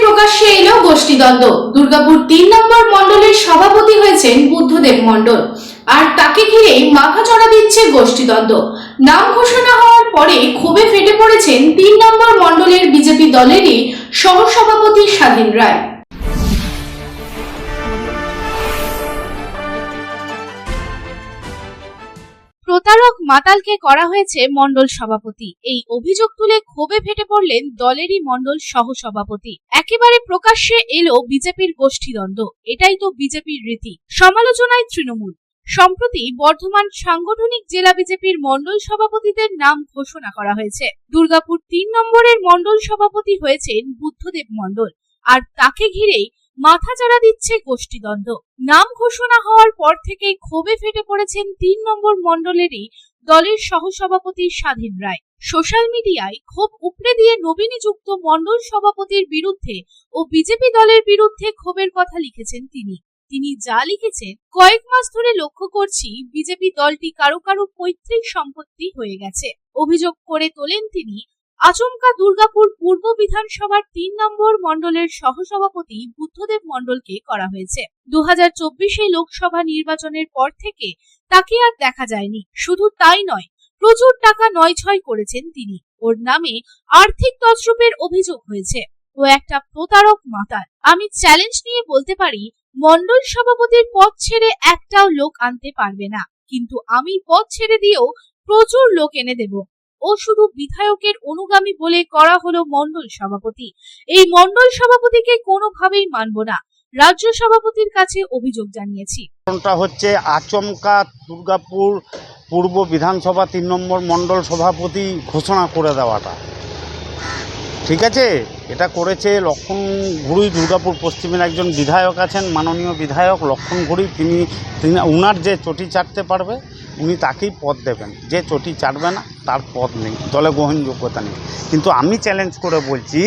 প্রকাশ্যে এলো গোষ্ঠীদ্বন্দ্ব। দুর্গাপুর 3 নম্বর মণ্ডলের সভাপতি হয়েছেন বুদ্ধদেব মণ্ডল, আর তাকে ঘিরেই মাথাচড়া দিচ্ছে গোষ্ঠীদ্বন্দ্ব। নাম ঘোষণা হওয়ার পরে ক্ষোভে ফেটে পড়েছেন 3 নম্বর মণ্ডলের বিজেপি দলেরই সহসভাপতি স্বাধীন রায়। প্রতারক মাতালকে করা হয়েছে মণ্ডল সভাপতি, এই অভিযোগ তুলে ক্ষোভে ফেটে পড়লেন দলেরই মণ্ডল সহসভাপতি। একেবারে প্রকাশ্যে এলো বিজেপির গোষ্ঠীদ্বন্দ্ব, এটাই তো বিজেপির রীতি। সমালোচনায় তৃণমূল। সম্প্রতি বর্ধমান সাংগঠনিক জেলা বিজেপির মণ্ডল সভাপতিদের নাম ঘোষণা করা হয়েছে। দুর্গাপুর 3 নম্বরের মণ্ডল সভাপতি হয়েছেন বুদ্ধদেব মণ্ডল, আর তাকে ঘিরেই মাথাচাড়া দিচ্ছে গোষ্ঠীদ্বন্দ্ব। নাম ঘোষণা হওয়ার পর থেকেই ক্ষোভে ফেটে পড়েছেন 3 নম্বর মণ্ডলেরই দলের সহসভাপতি স্বাধীন রায়। সোশ্যাল মিডিয়ায় ক্ষোভ উপড়ে দিয়ে নবীনিযুক্ত মণ্ডল সভাপতির বিরুদ্ধে ও বিজেপি দলের বিরুদ্ধে ক্ষোভের কথা লিখেছেন তিনি যা লিখেছেন, কয়েক মাস ধরে লক্ষ্য করছি বিজেপি দলটি কারো কারো পৈতৃক সম্পত্তি হয়ে গেছে। অভিযোগ করে তোলেন তিনি। আচমকা দুর্গাপুর পূর্ব বিধানসভার 3 নম্বর মণ্ডলের সহসভাপতি বুদ্ধদেব মণ্ডলকে করা হয়েছে। 2024 লোকসভা নির্বাচনের পর থেকে তাকে আর দেখা যায়নি। শুধু তাই নয়, প্রচুর টাকা নয়ছয় করেছেন তিনি। ওর নামে আর্থিক তছরূপের অভিযোগ হয়েছে। ও একটা প্রতারক মাতাল। আমি চ্যালেঞ্জ নিয়ে বলতে পারি, মণ্ডল সভাপতির পদ ছেড়ে একটাও লোক আনতে পারবে না, কিন্তু আমি পদ ছেড়ে দিয়েও প্রচুর লোক এনে দেব। ও শুধু বিধায়কের অনুগামী বলে করা হলো মণ্ডল সভাপতি। এই মণ্ডল সভাপতিকে কোনোভাবেই মানব না। রাজ্য সভাপতির কাছে অভিযোগ জানিয়েছি। হচ্ছে আচমকা দুর্গাপুর পূর্ব বিধানসভা 3 নম্বর মণ্ডল সভাপতি ঘোষণা করে দেওয়াটা, ঠিক আছে? এটা করেছে লক্ষণ ঘুড়ি। দুর্গাপুর পশ্চিমের একজন বিধায়ক আছেন, মাননীয় বিধায়ক লক্ষণ ঘুড়ি। তিনি উনার যে চটি চাটতে পারবে উনি তাকেই পদ দেবেন, যে চটি চাটবে না তার পদ নেই, দলে গ্রহণযোগ্যতা নেই। কিন্তু আমি চ্যালেঞ্জ করে বলছি,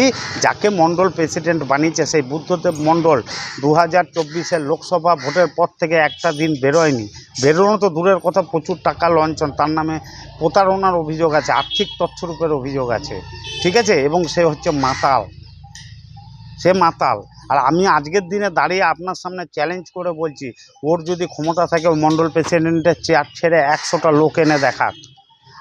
যাকে মণ্ডল প্রেসিডেন্ট বানিয়েছে সেই বুদ্ধদেব মণ্ডল 2024 লোকসভা ভোটের পর থেকে একটা দিন বেরোয়নি। বেরোনো তো দূরের কথা, প্রচুর টাকা লঞ্চন, তার নামে প্রতারণার অভিযোগ আছে, আর্থিক তছরূপের অভিযোগ আছে, ঠিক আছে? এবং সে হচ্ছে মাতাল, সে মাতাল। আর আমি আজকের দিনে দাঁড়িয়ে আপনার সামনে চ্যালেঞ্জ করে বলছি, ওর যদি ক্ষমতা থাকে মণ্ডল প্রেসিডেন্টের চেয়ার ছেড়ে 100টা লোক এনে দেখাক।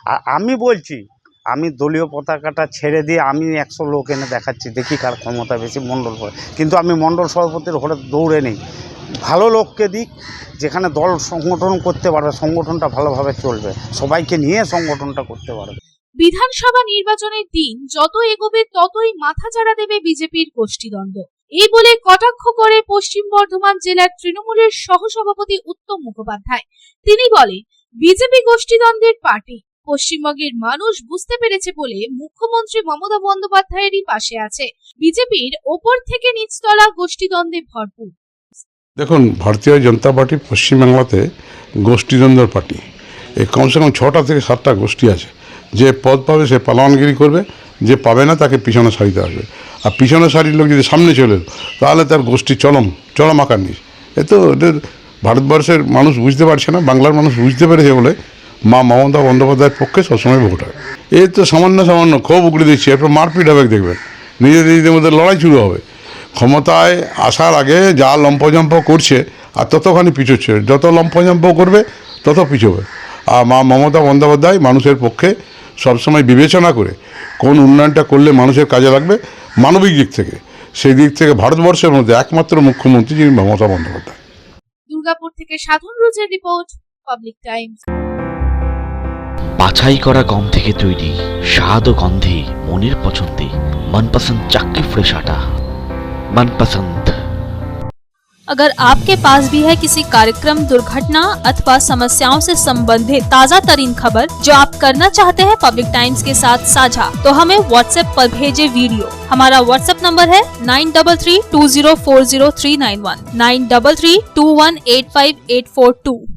আর আমি বলছি, আমি দলীয় পতাকাটা ছেড়ে দিয়ে আমি 100 লোক এনে দেখাচ্ছি, দেখি কার ক্ষমতা বেশি মণ্ডল হয়। কিন্তু আমি মণ্ডল সভাপতির হলে দৌড়ে নেই। ভালো লোককে দিক, যেখানে দল সংগঠন করতে পারবে, সংগঠনটা ভালোভাবে চলবে, সবাইকে নিয়ে সংগঠনটা করতে পারবে। বিধানসভা নির্বাচনের দিন যত এগোবে ততই মাথাচাড়া দেবে বিজেপির গোষ্ঠীদ্বন্দ্ব, এই বলে কটাক্ষ করে পশ্চিম বর্ধমান জেলার তৃণমূলের সহসভাপতি উত্তম মুখোপাধ্যায়। তিনি বলেন, বিজেপি গোষ্ঠীদ্বন্দ্বের পার্টি। পশ্চিমবঙ্গের মানুষ বুঝতে পেরেছে বলে মুখ্যমন্ত্রী মমতা বন্দ্যোপাধ্যায়েরই পাশে আছে। বিজেপির ওপর থেকে নিচতলা গোষ্ঠীদ্বন্দ্বে ভরপুর। দেখুন, ভারতীয় জনতা পার্টি পশ্চিমবাংলাতে গোষ্ঠীদ্বন্দ্বের পার্টি। এই কমসে কম 6টা থেকে 7টা গোষ্ঠী আছে। যে পদ পাবে সে পালোয়ানগিরি করবে, যে পাবে না তাকে পিছনে সারিতে আসবে। আর পিছনে সারির লোক যদি সামনে চলে তাহলে তার গোষ্ঠী চরম আকার নিয়ে। এদের ভারতবর্ষের মানুষ বুঝতে পারছে না, বাংলার মানুষ বুঝতে পেরেছে বলে মা মমতা বন্দ্যোপাধ্যায়ের পক্ষে সবসময় ভোট হয়। এই তো সামান্য ক্ষোভ উগড়ে দিচ্ছে, এরপর মারপিট হবে, দেখবেন নিজেদের মধ্যে লড়াই শুরু হবে। ক্ষমতায় আসার আগে যা লম্পজম্প করছে আর ততখানি পিছোচ্ছে, যত লম্পজম্প করবে তত পিছোবে। আর মা মমতা বন্দ্যোপাধ্যায় মানুষের পক্ষে সবসময় বিবেচনা করে কোন উন্নয়নটা করলে মানুষের কাজে লাগবে মানবিক দিক থেকে, সেই দিক থেকে ভারতবর্ষের মধ্যে একমাত্র মুখ্যমন্ত্রী যিনি মমতা বন্দ্যোপাধ্যায়। দুর্গাপুর থেকে সাধন রোজের রিপোর্ট, পাবলিক টাইমস। বাছাই করা গম থেকে তৈরি স্বাদ ও গন্ধে মনের পছন্দে मनपसंद चक्की फ्रेश आटा मनपसंद। अगर आपके पास भी है किसी कार्यक्रम, दुर्घटना अथवा समस्याओं से संबंधित ताज़ा तरीन खबर जो आप करना चाहते हैं पब्लिक टाइम्स के साथ साझा, तो हमें व्हाट्सएप पर भेजे वीडियो। हमारा व्हाट्सएप नंबर है 9332040391 9332185842।